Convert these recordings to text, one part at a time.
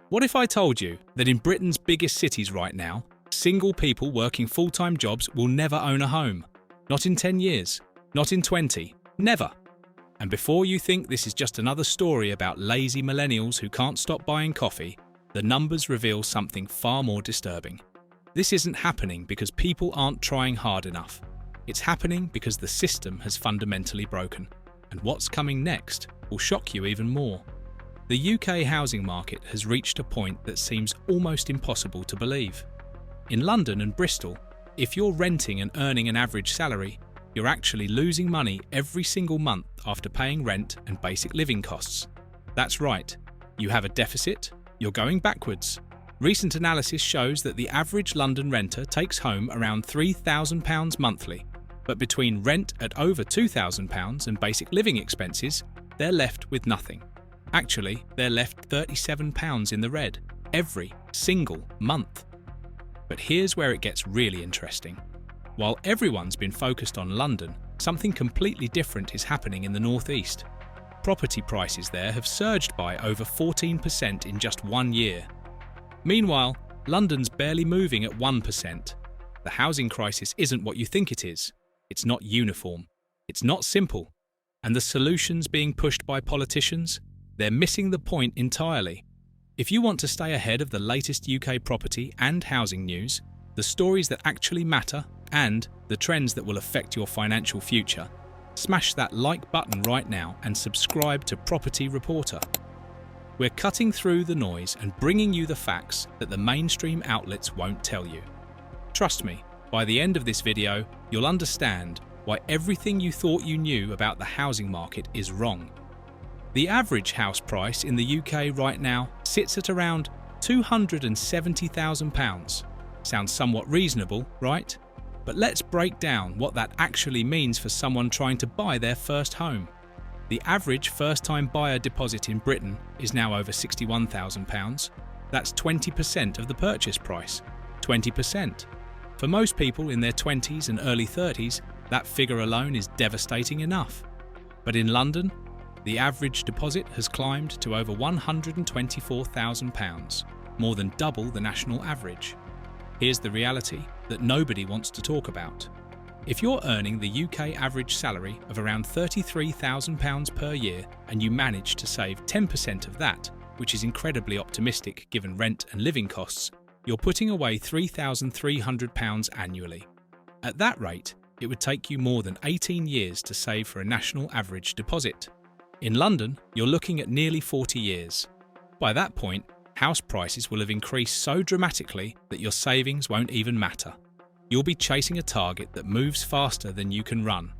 What if I told you that in Britain's biggest cities right now, single people working full-time jobs will never own a home? Not in 10 years, not in 20, never. And before you think this is just another story about lazy millennials who can't stop buying coffee, the numbers reveal something far more disturbing. This isn't happening because people aren't trying hard enough. It's happening because the system has fundamentally broken. And what's coming next will shock you even more. The UK housing market has reached a point that seems almost impossible to believe. In London and Bristol, if you're renting and earning an average salary, you're actually losing money every single month after paying rent and basic living costs. That's right, you have a deficit, you're going backwards. Recent analysis shows that the average London renter takes home around £3,000 monthly, but between rent at over £2,000 and basic living expenses, they're left with nothing. Actually, they're left £37 in the red every single month. But here's where it gets really interesting. While everyone's been focused on London, something completely different is happening in the northeast. Property prices there have surged by over 14% in just 1 year. Meanwhile, London's barely moving at 1%. The housing crisis isn't what you think it is. It's not uniform. It's not simple. And the solutions being pushed by politicians? They're missing the point entirely. If you want to stay ahead of the latest UK property and housing news, the stories that actually matter, and the trends that will affect your financial future, smash that like button right now and subscribe to Property Reporter. We're cutting through the noise and bringing you the facts that the mainstream outlets won't tell you. Trust me, by the end of this video, you'll understand why everything you thought you knew about the housing market is wrong. The average house price in the UK right now sits at around £270,000. Sounds somewhat reasonable, right? But let's break down what that actually means for someone trying to buy their first home. The average first-time buyer deposit in Britain is now over £61,000. That's 20% of the purchase price. 20%. For most people in their 20s and early 30s, that figure alone is devastating enough. But in London, the average deposit has climbed to over £124,000, more than double the national average. Here's the reality that nobody wants to talk about. If you're earning the UK average salary of around £33,000 per year and you manage to save 10% of that, which is incredibly optimistic given rent and living costs, you're putting away £3,300 annually. At that rate, it would take you more than 18 years to save for a national average deposit. In London, you're looking at nearly 40 years. By that point, house prices will have increased so dramatically that your savings won't even matter. You'll be chasing a target that moves faster than you can run.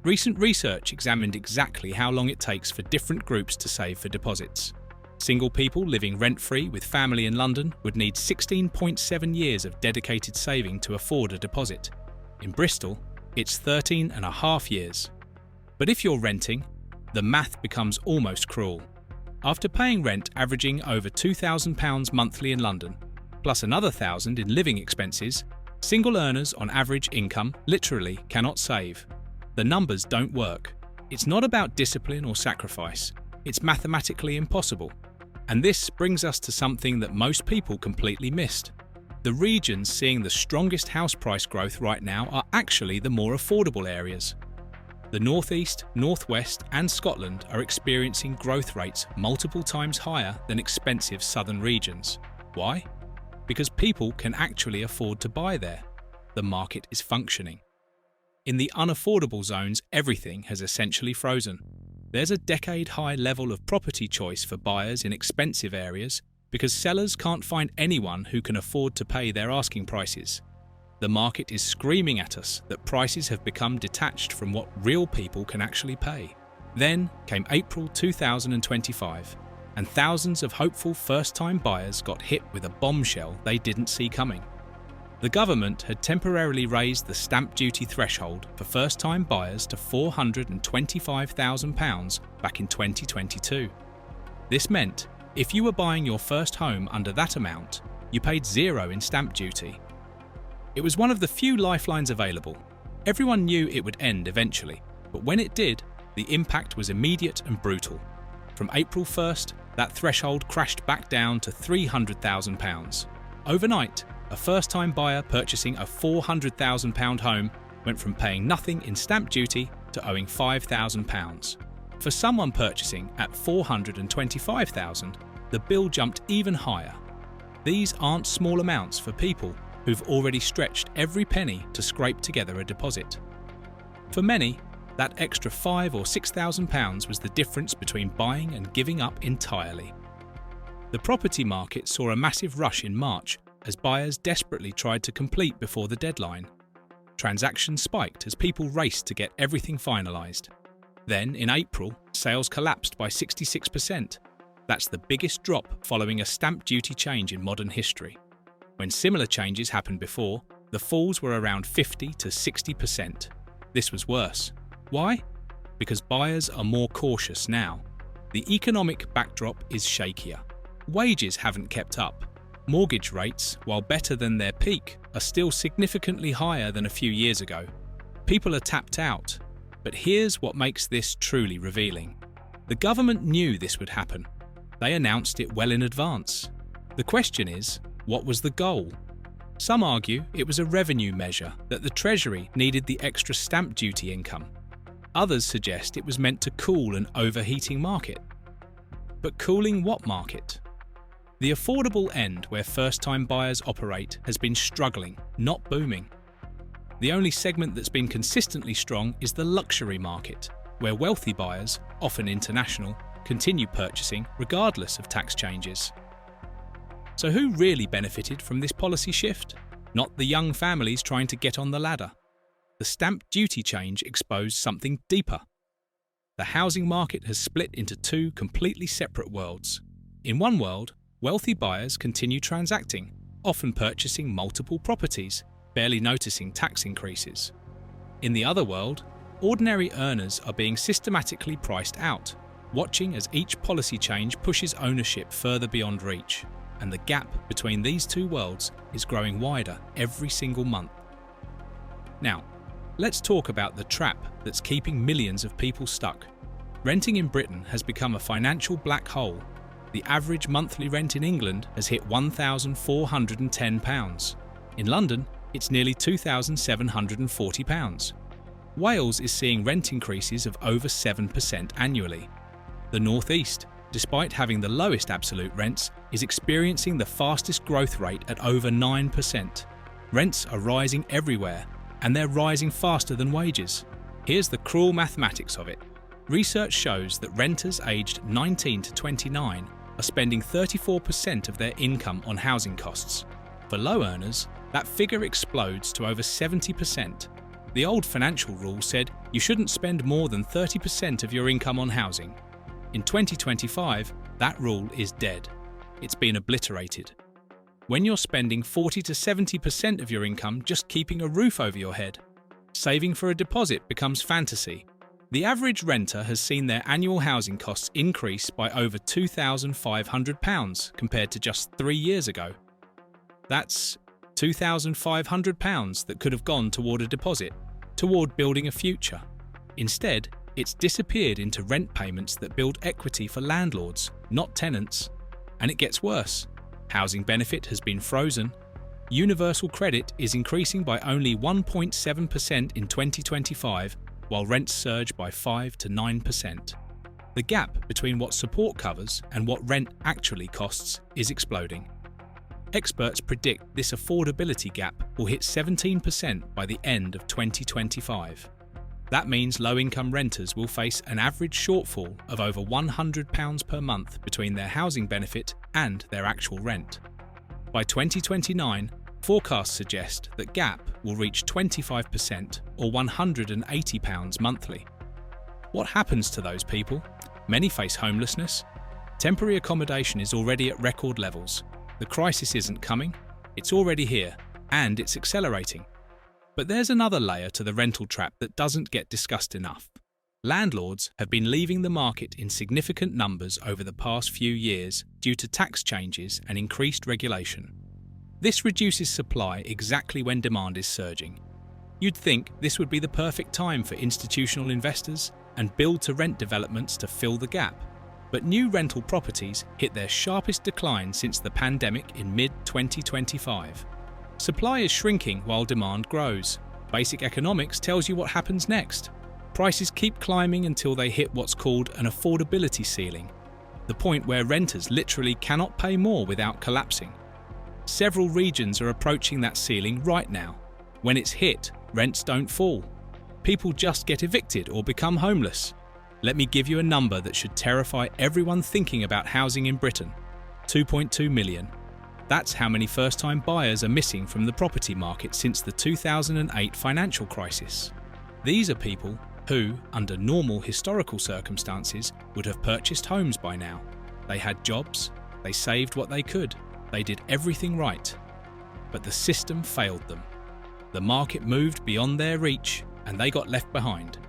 Recent research examined exactly how long it takes for different groups to save for deposits. Single people living rent-free with family in London would need 16.7 years of dedicated saving to afford a deposit. In Bristol, it's 13.5 years. But if you're renting, the math becomes almost cruel. After paying rent averaging over £2,000 monthly in London, plus another £1,000 in living expenses, single earners on average income literally cannot save. The numbers don't work. It's not about discipline or sacrifice. It's mathematically impossible. And this brings us to something that most people completely missed. The regions seeing the strongest house price growth right now are actually the more affordable areas. The Northeast, Northwest and Scotland are experiencing growth rates multiple times higher than expensive southern regions. Why? Because people can actually afford to buy there. The market is functioning. In the unaffordable zones, everything has essentially frozen. There's a decade-high level of property choice for buyers in expensive areas because sellers can't find anyone who can afford to pay their asking prices. The market is screaming at us that prices have become detached from what real people can actually pay. Then came April 2025, and thousands of hopeful first-time buyers got hit with a bombshell they didn't see coming. The government had temporarily raised the stamp duty threshold for first-time buyers to £425,000 back in 2022. This meant if you were buying your first home under that amount, you paid zero in stamp duty. It was one of the few lifelines available. Everyone knew it would end eventually, but when it did, the impact was immediate and brutal. From April 1st, that threshold crashed back down to £300,000. Overnight, a first-time buyer purchasing a £400,000 home went from paying nothing in stamp duty to owing £5,000. For someone purchasing at £425,000, the bill jumped even higher. These aren't small amounts for people who've already stretched every penny to scrape together a deposit. For many, that extra £5,000 or £6,000 was the difference between buying and giving up entirely. The property market saw a massive rush in March as buyers desperately tried to complete before the deadline. Transactions spiked as people raced to get everything finalised. Then, in April, sales collapsed by 66%. That's the biggest drop following a stamp duty change in modern history. When similar changes happened before, the falls were around 50 to 60%. This was worse. Why? Because buyers are more cautious now. The economic backdrop is shakier. Wages haven't kept up. Mortgage rates, while better than their peak, are still significantly higher than a few years ago. People are tapped out. But here's what makes this truly revealing. The government knew this would happen. They announced it well in advance. The question is, what was the goal? Some argue it was a revenue measure, that the Treasury needed the extra stamp duty income. Others suggest it was meant to cool an overheating market. But cooling what market? The affordable end where first-time buyers operate has been struggling, not booming. The only segment that's been consistently strong is the luxury market, where wealthy buyers, often international, continue purchasing regardless of tax changes. So who really benefited from this policy shift? Not the young families trying to get on the ladder. The stamp duty change exposed something deeper. The housing market has split into two completely separate worlds. In one world, wealthy buyers continue transacting, often purchasing multiple properties, barely noticing tax increases. In the other world, ordinary earners are being systematically priced out, watching as each policy change pushes ownership further beyond reach, and the gap between these two worlds is growing wider every single month. Now, let's talk about the trap that's keeping millions of people stuck. Renting in Britain has become a financial black hole. The average monthly rent in England has hit £1,410. In London, it's nearly £2,740. Wales is seeing rent increases of over 7% annually. The North East, despite having the lowest absolute rents, is experiencing the fastest growth rate at over 9%. Rents are rising everywhere, and they're rising faster than wages. Here's the cruel mathematics of it. Research shows that renters aged 19 to 29 are spending 34% of their income on housing costs. For low earners, that figure explodes to over 70%. The old financial rule said you shouldn't spend more than 30% of your income on housing. In 2025, that rule is dead. It's been obliterated. When you're spending 40 to 70% of your income just keeping a roof over your head, saving for a deposit becomes fantasy. The average renter has seen their annual housing costs increase by over £2,500 compared to just 3 years ago. That's £2,500 that could have gone toward a deposit, toward building a future. Instead, it's disappeared into rent payments that build equity for landlords, not tenants. And it gets worse. Housing benefit has been frozen. Universal credit is increasing by only 1.7% in 2025, while rents surge by 5 to 9%. The gap between what support covers and what rent actually costs is exploding. Experts predict this affordability gap will hit 17% by the end of 2025. That means low-income renters will face an average shortfall of over £100 per month between their housing benefit and their actual rent. By 2029, forecasts suggest that gap will reach 25% or £180 monthly. What happens to those people? Many face homelessness. Temporary accommodation is already at record levels. The crisis isn't coming, it's already here, and it's accelerating. But there's another layer to the rental trap that doesn't get discussed enough. Landlords have been leaving the market in significant numbers over the past few years due to tax changes and increased regulation. This reduces supply exactly when demand is surging. You'd think this would be the perfect time for institutional investors and build-to-rent developments to fill the gap. But new rental properties hit their sharpest decline since the pandemic in mid-2025. Supply is shrinking while demand grows. Basic economics tells you what happens next. Prices keep climbing until they hit what's called an affordability ceiling, the point where renters literally cannot pay more without collapsing. Several regions are approaching that ceiling right now. When it's hit, rents don't fall. People just get evicted or become homeless. Let me give you a number that should terrify everyone thinking about housing in Britain. 2.2 million. That's how many first-time buyers are missing from the property market since the 2008 financial crisis. These are people who, under normal historical circumstances, would have purchased homes by now. They had jobs, they saved what they could, they did everything right. But the system failed them. The market moved beyond their reach and they got left behind.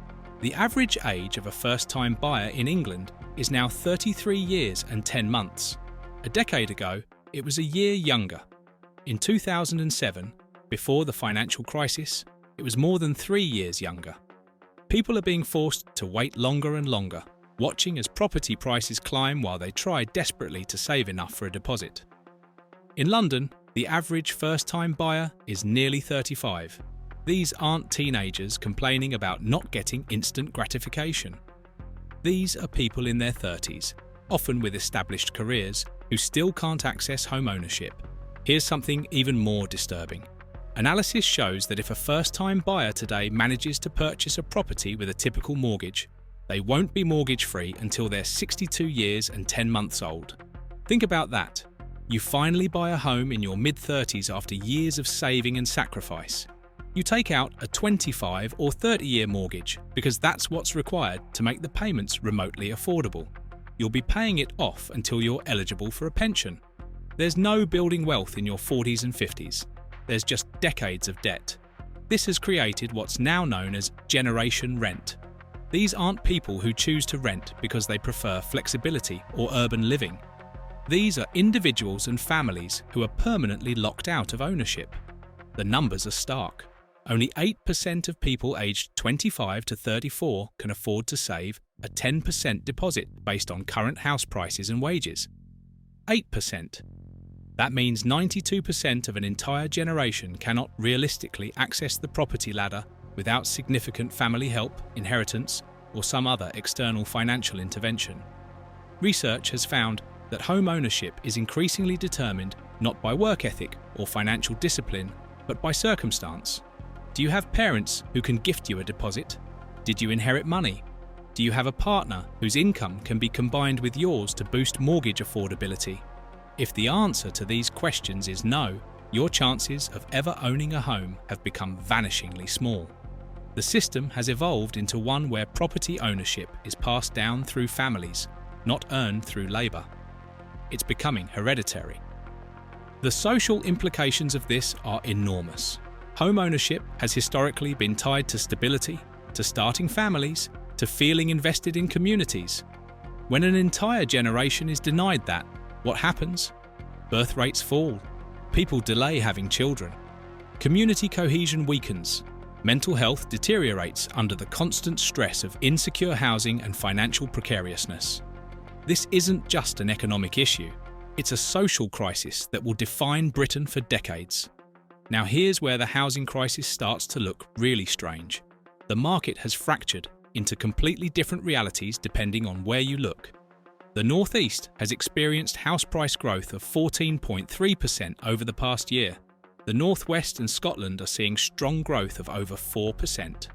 The average age of a first-time buyer in England is now 33 years and 10 months. A decade ago, it was a year younger. In 2007, before the financial crisis, it was more than 3 years younger. People are being forced to wait longer and longer, watching as property prices climb while they try desperately to save enough for a deposit. In London, the average first-time buyer is nearly 35. These aren't teenagers complaining about not getting instant gratification. These are people in their 30s, often with established careers, who still can't access home ownership. Here's something even more disturbing. Analysis shows that if a first-time buyer today manages to purchase a property with a typical mortgage, they won't be mortgage-free until they're 62 years and 10 months old. Think about that. You finally buy a home in your mid-30s after years of saving and sacrifice. You take out a 25 or 30-year mortgage because that's what's required to make the payments remotely affordable. You'll be paying it off until you're eligible for a pension. There's no building wealth in your 40s and 50s. There's just decades of debt. This has created what's now known as generation rent. These aren't people who choose to rent because they prefer flexibility or urban living. These are individuals and families who are permanently locked out of ownership. The numbers are stark. Only 8% of people aged 25 to 34 can afford to save a 10% deposit based on current house prices and wages. 8%. That means 92% of an entire generation cannot realistically access the property ladder without significant family help, inheritance, or some other external financial intervention. Research has found that home ownership is increasingly determined not by work ethic or financial discipline, but by circumstance. Do you have parents who can gift you a deposit? Did you inherit money? Do you have a partner whose income can be combined with yours to boost mortgage affordability? If the answer to these questions is no, your chances of ever owning a home have become vanishingly small. The system has evolved into one where property ownership is passed down through families, not earned through labour. It's becoming hereditary. The social implications of this are enormous. Home ownership has historically been tied to stability, to starting families, to feeling invested in communities. When an entire generation is denied that, what happens? Birth rates fall. People delay having children. Community cohesion weakens. Mental health deteriorates under the constant stress of insecure housing and financial precariousness. This isn't just an economic issue. It's a social crisis that will define Britain for decades. Now here's where the housing crisis starts to look really strange. The market has fractured into completely different realities depending on where you look. The North East has experienced house price growth of 14.3% over the past year. The North West and Scotland are seeing strong growth of over 4%.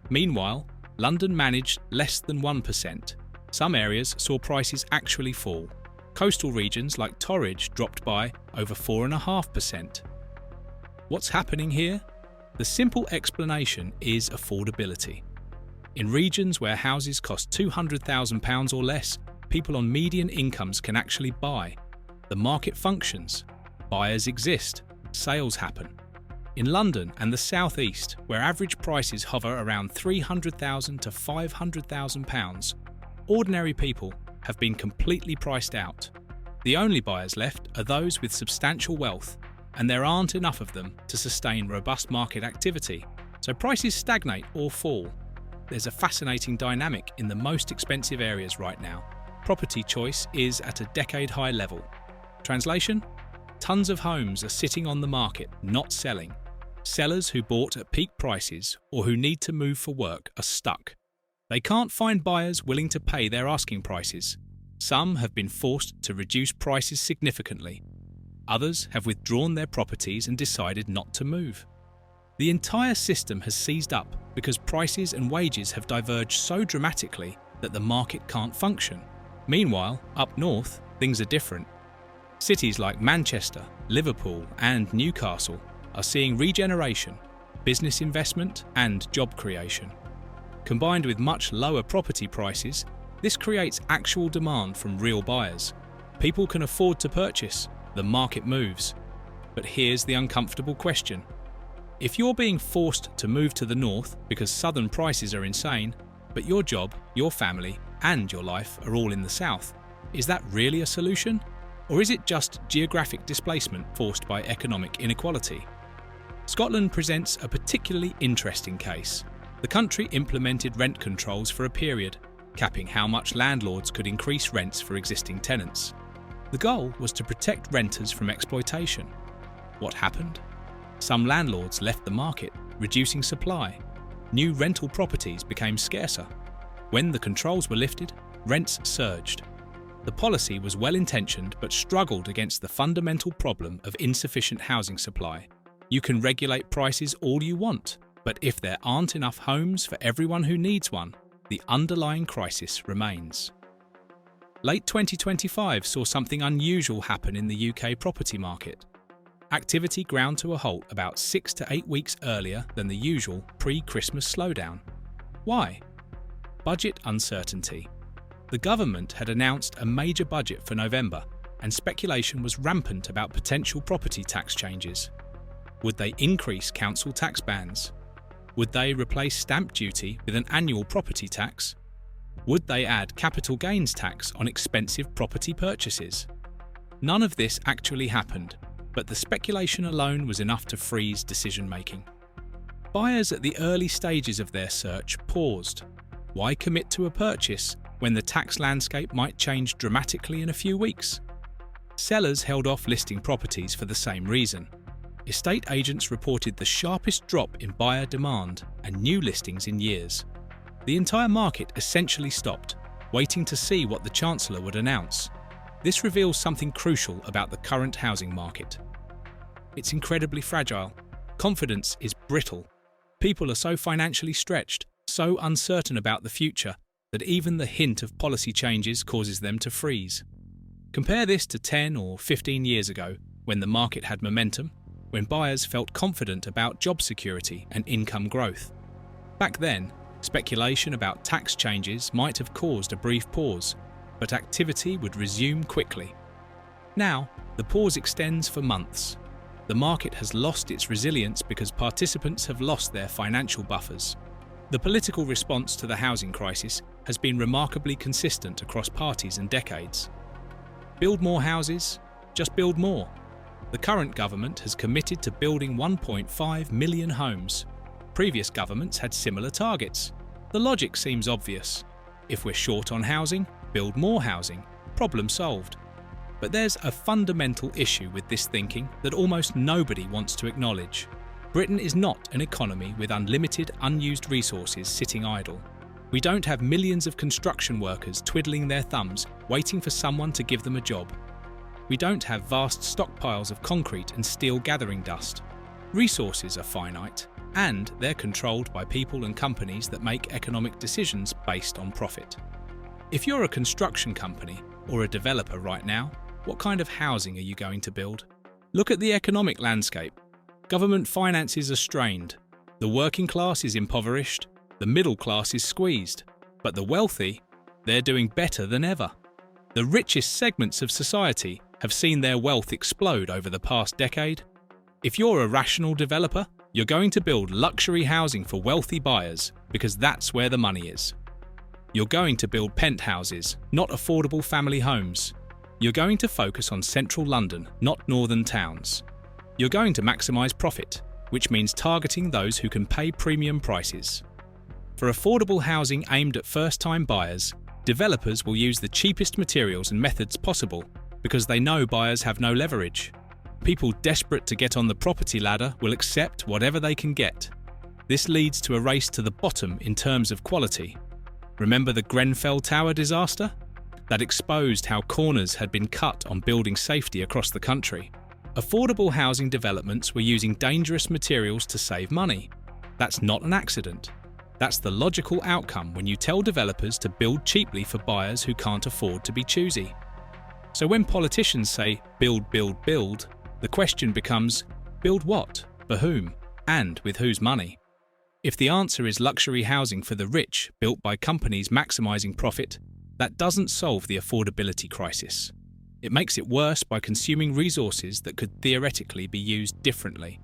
Meanwhile, London managed less than 1%. Some areas saw prices actually fall. Coastal regions like Torridge dropped by over 4.5%. What's happening here? The simple explanation is affordability. In regions where houses cost £200,000 or less, people on median incomes can actually buy. The market functions. Buyers exist. Sales happen. In London and the South East, where average prices hover around £300,000 to £500,000, ordinary people have been completely priced out. The only buyers left are those with substantial wealth, and there aren't enough of them to sustain robust market activity, so prices stagnate or fall. There's a fascinating dynamic in the most expensive areas right now. property choice is at a decade-high level. Translation? Tons of homes are sitting on the market, not selling. Sellers who bought at peak prices or who need to move for work are stuck. They can't find buyers willing to pay their asking prices. Some have been forced to reduce prices significantly. Others have withdrawn their properties and decided not to move. The entire system has seized up because prices and wages have diverged so dramatically that the market can't function. Meanwhile, up north, things are different. Cities like Manchester, Liverpool, and Newcastle are seeing regeneration, business investment, and job creation. Combined with much lower property prices, this creates actual demand from real buyers. People can afford to purchase, the market moves. But here's the uncomfortable question. If you're being forced to move to the north because southern prices are insane, but your job, your family, and your life are all in the south, is that really a solution? Or is it just geographic displacement forced by economic inequality? Scotland presents a particularly interesting case. The country implemented rent controls for a period, capping how much landlords could increase rents for existing tenants. The goal was to protect renters from exploitation. What happened? Some landlords left the market, reducing supply. New rental properties became scarcer. When the controls were lifted, rents surged. The policy was well-intentioned but struggled against the fundamental problem of insufficient housing supply. You can regulate prices all you want, but if there aren't enough homes for everyone who needs one, the underlying crisis remains. Late 2025 saw something unusual happen in the UK property market. Activity ground to a halt about 6 to 8 weeks earlier than the usual pre-Christmas slowdown. Why? Budget uncertainty. The government had announced a major budget for November, and speculation was rampant about potential property tax changes. Would they increase council tax bands? Would they replace stamp duty with an annual property tax? Would they add capital gains tax on expensive property purchases? None of this actually happened, but the speculation alone was enough to freeze decision-making. Buyers at the early stages of their search paused. Why commit to a purchase when the tax landscape might change dramatically in a few weeks? Sellers held off listing properties for the same reason. Estate agents reported the sharpest drop in buyer demand and new listings in years. The entire market essentially stopped, waiting to see what the Chancellor would announce. This reveals something crucial about the current housing market. It's incredibly fragile. Confidence is brittle. People are so financially stretched, so uncertain about the future, that even the hint of policy changes causes them to freeze. Compare this to 10 or 15 years ago, when the market had momentum, when buyers felt confident about job security and income growth. Back then, speculation about tax changes might have caused a brief pause, but activity would resume quickly. Now, the pause extends for months. The market has lost its resilience because participants have lost their financial buffers. The political response to the housing crisis has been remarkably consistent across parties and decades. Build more houses, just build more. The current government has committed to building 1.5 million homes. Previous governments had similar targets. The logic seems obvious. If we're short on housing, build more housing. Problem solved. But there's a fundamental issue with this thinking that almost nobody wants to acknowledge. Britain is not an economy with unlimited, unused resources sitting idle. We don't have millions of construction workers twiddling their thumbs, waiting for someone to give them a job. We don't have vast stockpiles of concrete and steel gathering dust. Resources are finite, and they're controlled by people and companies that make economic decisions based on profit. If you're a construction company or a developer right now, what kind of housing are you going to build? Look at the economic landscape. Government finances are strained. The working class is impoverished. The middle class is squeezed. But the wealthy, they're doing better than ever. The richest segments of society have seen their wealth explode over the past decade. If you're a rational developer, you're going to build luxury housing for wealthy buyers because that's where the money is. You're going to build penthouses, not affordable family homes. You're going to focus on central London, not northern towns. You're going to maximise profit, which means targeting those who can pay premium prices. For affordable housing aimed at first-time buyers, Developers will use the cheapest materials and methods possible because they know buyers have no leverage. People desperate to get on the property ladder will accept whatever they can get. This leads to a race to the bottom in terms of quality. Remember the Grenfell Tower disaster? That exposed how corners had been cut on building safety across the country. Affordable housing developments were using dangerous materials to save money. That's not an accident. That's the logical outcome when you tell developers to build cheaply for buyers who can't afford to be choosy. So when politicians say, build, build, build, the question becomes, build what, for whom, and with whose money? If the answer is luxury housing for the rich built by companies maximising profit, that doesn't solve the affordability crisis. It makes it worse by consuming resources that could theoretically be used differently.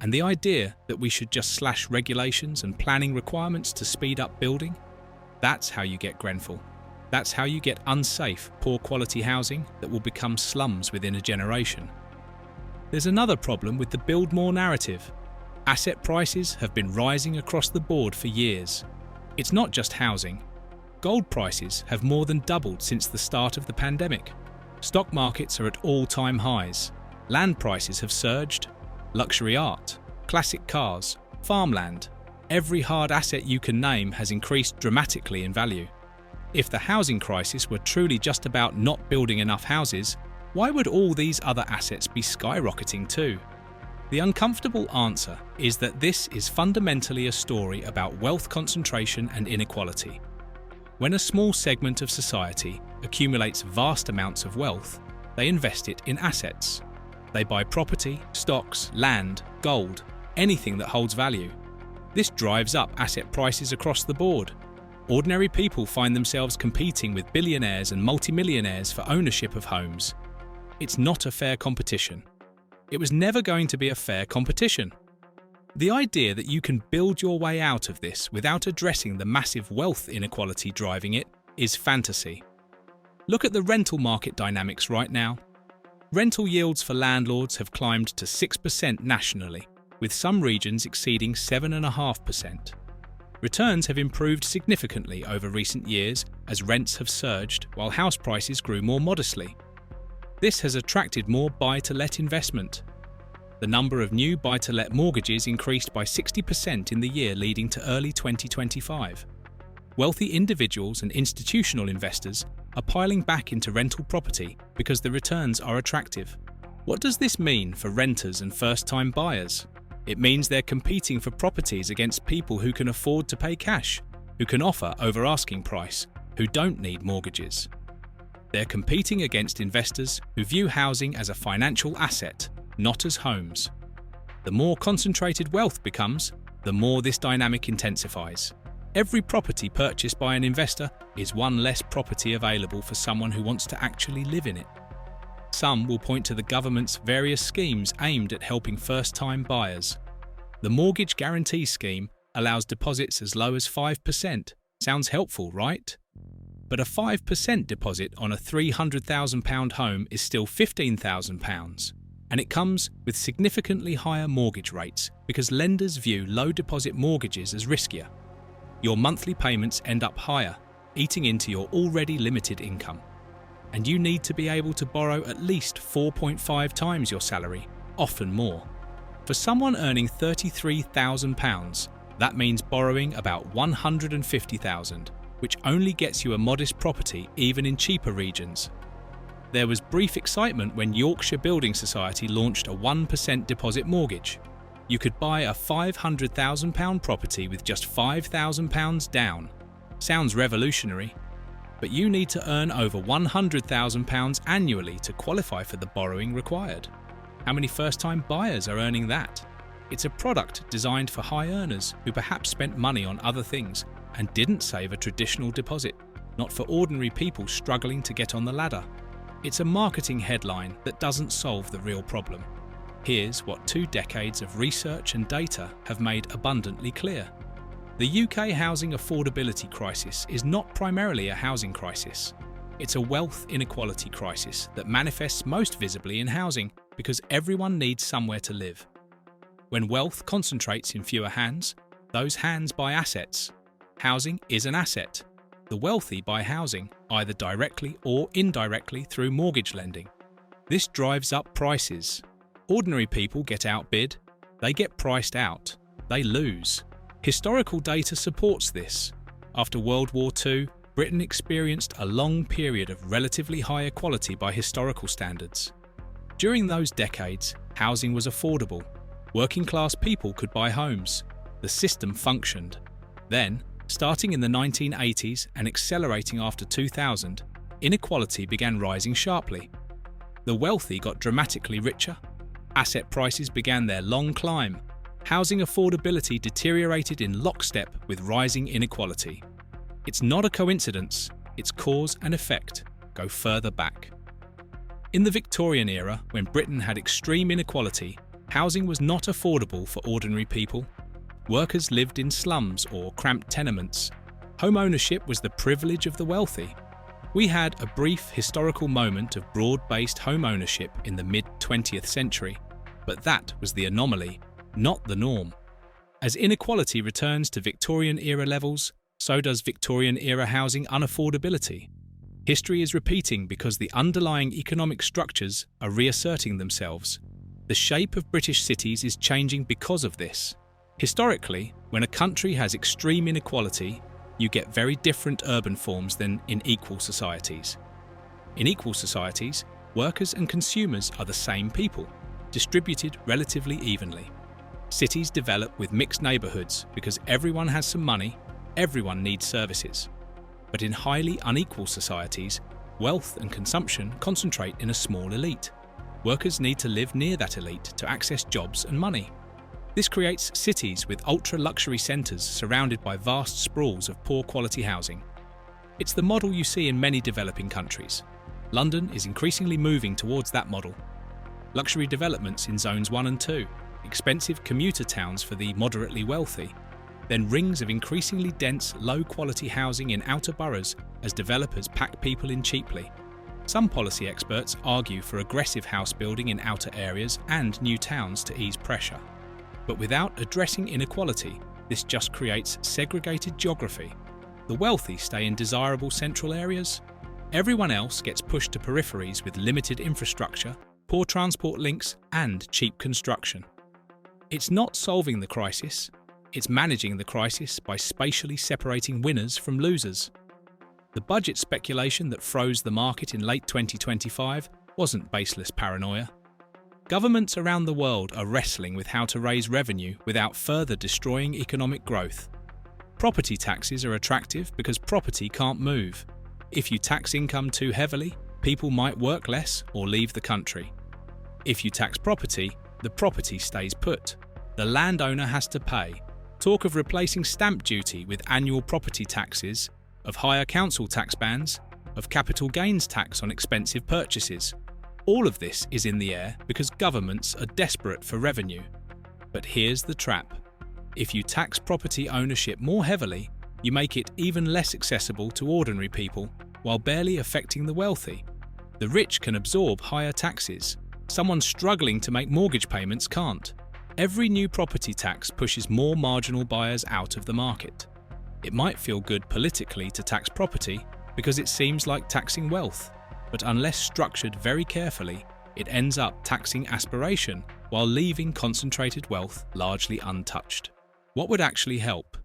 And the idea that we should just slash regulations and planning requirements to speed up building, that's how you get Grenfell. That's how you get unsafe, poor quality housing that will become slums within a generation. There's another problem with the build more narrative. Asset prices have been rising across the board for years. It's not just housing. Gold prices have more than doubled since the start of the pandemic. Stock markets are at all-time highs. Land prices have surged. Luxury art, classic cars, farmland, every hard asset you can name has increased dramatically in value. If the housing crisis were truly just about not building enough houses, why would all these other assets be skyrocketing too? The uncomfortable answer is that this is fundamentally a story about wealth concentration and inequality. When a small segment of society accumulates vast amounts of wealth, they invest it in assets. They buy property, stocks, land, gold, anything that holds value. This drives up asset prices across the board. Ordinary people find themselves competing with billionaires and multimillionaires for ownership of homes. It's not a fair competition. It was never going to be a fair competition. The idea that you can build your way out of this without addressing the massive wealth inequality driving it is fantasy. Look at the rental market dynamics right now. Rental yields for landlords have climbed to 6% nationally, with some regions exceeding 7.5%. Returns have improved significantly over recent years as rents have surged while house prices grew more modestly. This has attracted more buy-to-let investment. The number of new buy-to-let mortgages increased by 60% in the year leading to early 2025. Wealthy individuals and institutional investors are piling back into rental property because the returns are attractive. What does this mean for renters and first-time buyers? It means they're competing for properties against people who can afford to pay cash, who can offer over asking price, who don't need mortgages. They're competing against investors who view housing as a financial asset, not as homes. The more concentrated wealth becomes, the more this dynamic intensifies. Every property purchased by an investor is one less property available for someone who wants to actually live in it. Some will point to the government's various schemes aimed at helping first-time buyers. The Mortgage Guarantee Scheme allows deposits as low as 5%. Sounds helpful, right? But a 5% deposit on a £300,000 home is still £15,000. And it comes with significantly higher mortgage rates because lenders view low deposit mortgages as riskier. Your monthly payments end up higher, eating into your already limited income. And you need to be able to borrow at least 4.5 times your salary, often more. For someone earning £33,000, that means borrowing about £150,000, which only gets you a modest property even in cheaper regions. There was brief excitement when Yorkshire Building Society launched a 1% deposit mortgage. You could buy a £500,000 property with just £5,000 down. Sounds revolutionary. But you need to earn over £100,000 annually to qualify for the borrowing required. How many first-time buyers are earning that? It's a product designed for high earners who perhaps spent money on other things and didn't save a traditional deposit, not for ordinary people struggling to get on the ladder. It's a marketing headline that doesn't solve the real problem. Here's what 2 decades of research and data have made abundantly clear. The UK housing affordability crisis is not primarily a housing crisis. It's a wealth inequality crisis that manifests most visibly in housing because everyone needs somewhere to live. When wealth concentrates in fewer hands, those hands buy assets. Housing is an asset. The wealthy buy housing, either directly or indirectly through mortgage lending. This drives up prices. Ordinary people get outbid, they get priced out, they lose. Historical data supports this. After World War II, Britain experienced a long period of relatively high equality by historical standards. During those decades, housing was affordable. Working-class people could buy homes. The system functioned. Then, starting in the 1980s and accelerating after 2000, inequality began rising sharply. The wealthy got dramatically richer. Asset prices began their long climb. Housing affordability deteriorated in lockstep with rising inequality. It's not a coincidence, its cause and effect go further back. In the Victorian era, when Britain had extreme inequality, housing was not affordable for ordinary people. Workers lived in slums or cramped tenements. Home ownership was the privilege of the wealthy. We had a brief historical moment of broad-based home ownership in the mid-20th century, but that was the anomaly, not the norm. As inequality returns to Victorian-era levels, so does Victorian-era housing unaffordability. History is repeating because the underlying economic structures are reasserting themselves. The shape of British cities is changing because of this. Historically, when a country has extreme inequality, you get very different urban forms than in equal societies. In equal societies, workers and consumers are the same people, distributed relatively evenly. Cities develop with mixed neighbourhoods because everyone has some money, everyone needs services. But in highly unequal societies, wealth and consumption concentrate in a small elite. Workers need to live near that elite to access jobs and money. This creates cities with ultra-luxury centres surrounded by vast sprawls of poor quality housing. It's the model you see in many developing countries. London is increasingly moving towards that model. Luxury developments in zones 1 and 2, expensive commuter towns for the moderately wealthy, then rings of increasingly dense, low-quality housing in outer boroughs as developers pack people in cheaply. Some policy experts argue for aggressive house building in outer areas and new towns to ease pressure. But without addressing inequality, this just creates segregated geography. The wealthy stay in desirable central areas. Everyone else gets pushed to peripheries with limited infrastructure, poor transport links, and cheap construction. It's not solving the crisis. It's managing the crisis by spatially separating winners from losers. The budget speculation that froze the market in late 2025 wasn't baseless paranoia. Governments around the world are wrestling with how to raise revenue without further destroying economic growth. Property taxes are attractive because property can't move. If you tax income too heavily, people might work less or leave the country. If you tax property, the property stays put. The landowner has to pay. Talk of replacing stamp duty with annual property taxes, of higher council tax bans, of capital gains tax on expensive purchases. All of this is in the air because governments are desperate for revenue. But here's the trap. If you tax property ownership more heavily, you make it even less accessible to ordinary people while barely affecting the wealthy. The rich can absorb higher taxes. Someone struggling to make mortgage payments can't. Every new property tax pushes more marginal buyers out of the market. It might feel good politically to tax property because it seems like taxing wealth, but unless structured very carefully, it ends up taxing aspiration while leaving concentrated wealth largely untouched. What would actually help?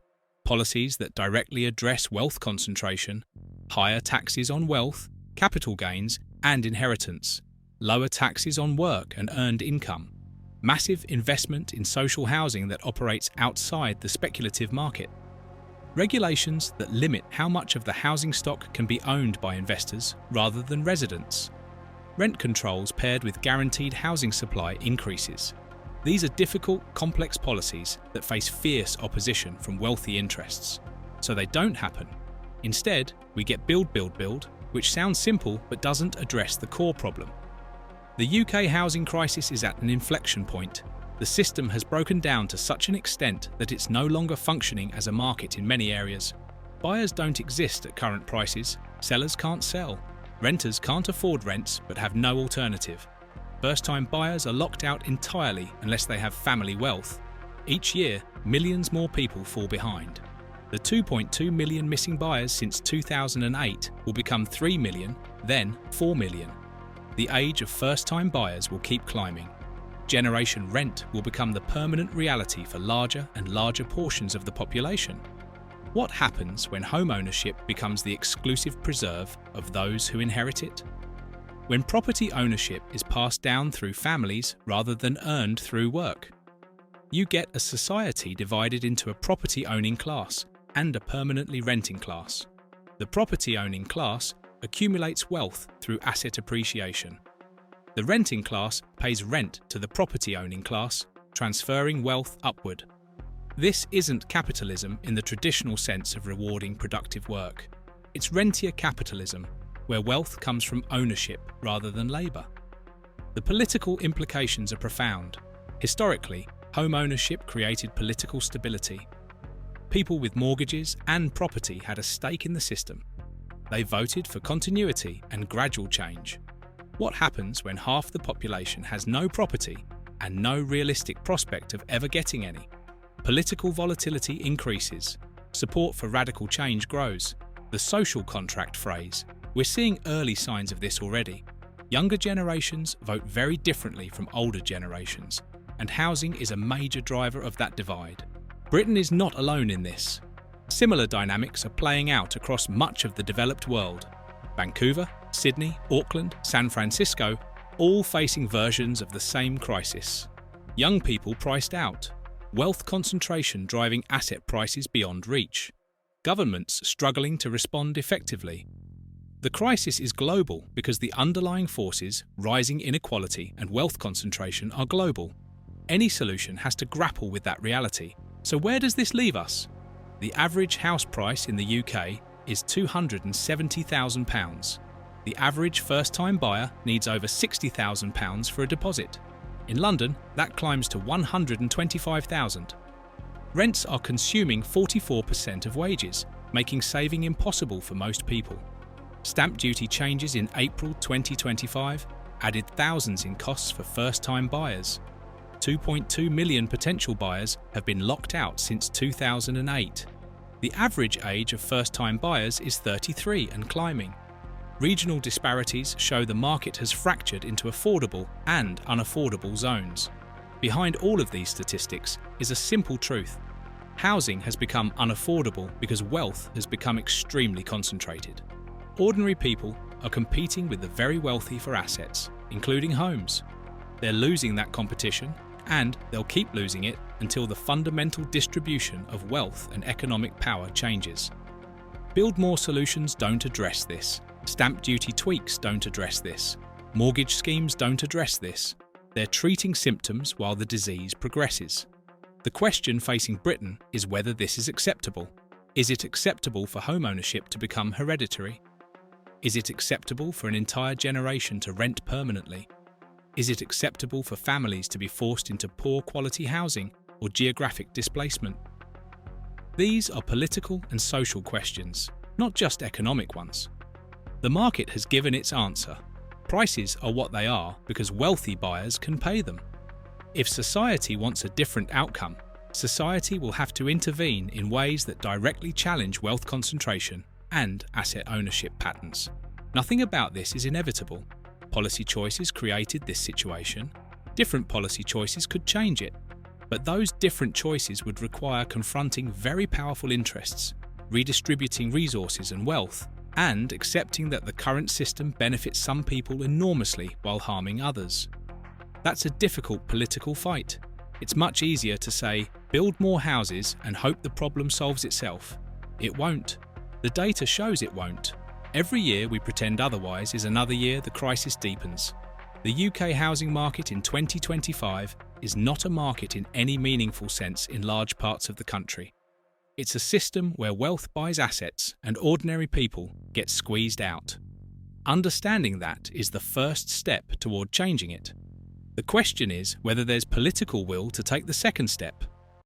Policies that directly address wealth concentration, higher taxes on wealth, capital gains, and inheritance, lower taxes on work and earned income, massive investment in social housing that operates outside the speculative market, regulations that limit how much of the housing stock can be owned by investors rather than residents, rent controls paired with guaranteed housing supply increases. These are difficult, complex policies that face fierce opposition from wealthy interests. So they don't happen. Instead, we get build, build, build, which sounds simple but doesn't address the core problem. The UK housing crisis is at an inflection point. The system has broken down to such an extent that it's no longer functioning as a market in many areas. Buyers don't exist at current prices, sellers can't sell, renters can't afford rents but have no alternative. First-time buyers are locked out entirely unless they have family wealth. Each year, millions more people fall behind. The 2.2 million missing buyers since 2008 will become 3 million, then 4 million. The age of first-time buyers will keep climbing. Generation rent will become the permanent reality for larger and larger portions of the population. What happens when home ownership becomes the exclusive preserve of those who inherit it? When property ownership is passed down through families rather than earned through work, you get a society divided into a property-owning class and a permanently renting class. The property-owning class accumulates wealth through asset appreciation. The renting class pays rent to the property-owning class, transferring wealth upward. This isn't capitalism in the traditional sense of rewarding productive work. It's rentier capitalism, where wealth comes from ownership rather than labour. The political implications are profound. Historically, home ownership created political stability. People with mortgages and property had a stake in the system. They voted for continuity and gradual change. What happens when half the population has no property and no realistic prospect of ever getting any? Political volatility increases. Support for radical change grows. The social contract phrase. We're seeing early signs of this already. Younger generations vote very differently from older generations, and housing is a major driver of that divide. Britain is not alone in this. Similar dynamics are playing out across much of the developed world. Vancouver, Sydney, Auckland, San Francisco, all facing versions of the same crisis. Young people priced out. Wealth concentration driving asset prices beyond reach. Governments struggling to respond effectively. The crisis is global because the underlying forces, rising inequality and wealth concentration, are global. Any solution has to grapple with that reality. So where does this leave us? The average house price in the UK is £270,000. The average first-time buyer needs over £60,000 for a deposit. In London, that climbs to £125,000. Rents are consuming 44% of wages, making saving impossible for most people. Stamp duty changes in April 2025 added thousands in costs for first-time buyers. 2.2 million potential buyers have been locked out since 2008. The average age of first-time buyers is 33 and climbing. Regional disparities show the market has fractured into affordable and unaffordable zones. Behind all of these statistics is a simple truth. Housing has become unaffordable because wealth has become extremely concentrated. Ordinary people are competing with the very wealthy for assets, including homes. They're losing that competition, and they'll keep losing it until the fundamental distribution of wealth and economic power changes. Build More solutions don't address this. Stamp duty tweaks don't address this. Mortgage schemes don't address this. They're treating symptoms while the disease progresses. The question facing Britain is whether this is acceptable. Is it acceptable for home ownership to become hereditary? Is it acceptable for an entire generation to rent permanently? Is it acceptable for families to be forced into poor quality housing or geographic displacement? These are political and social questions, not just economic ones. The market has given its answer. Prices are what they are because wealthy buyers can pay them. If society wants a different outcome, society will have to intervene in ways that directly challenge wealth concentration and asset ownership patterns. Nothing about this is inevitable. Policy choices created this situation. Different policy choices could change it. But those different choices would require confronting very powerful interests, redistributing resources and wealth, and accepting that the current system benefits some people enormously while harming others. That's a difficult political fight. It's much easier to say, build more houses and hope the problem solves itself. It won't. The data shows it won't. Every year we pretend otherwise is another year the crisis deepens. The UK housing market in 2025 is not a market in any meaningful sense in large parts of the country. It's a system where wealth buys assets and ordinary people get squeezed out. Understanding that is the first step toward changing it. The question is whether there's political will to take the second step.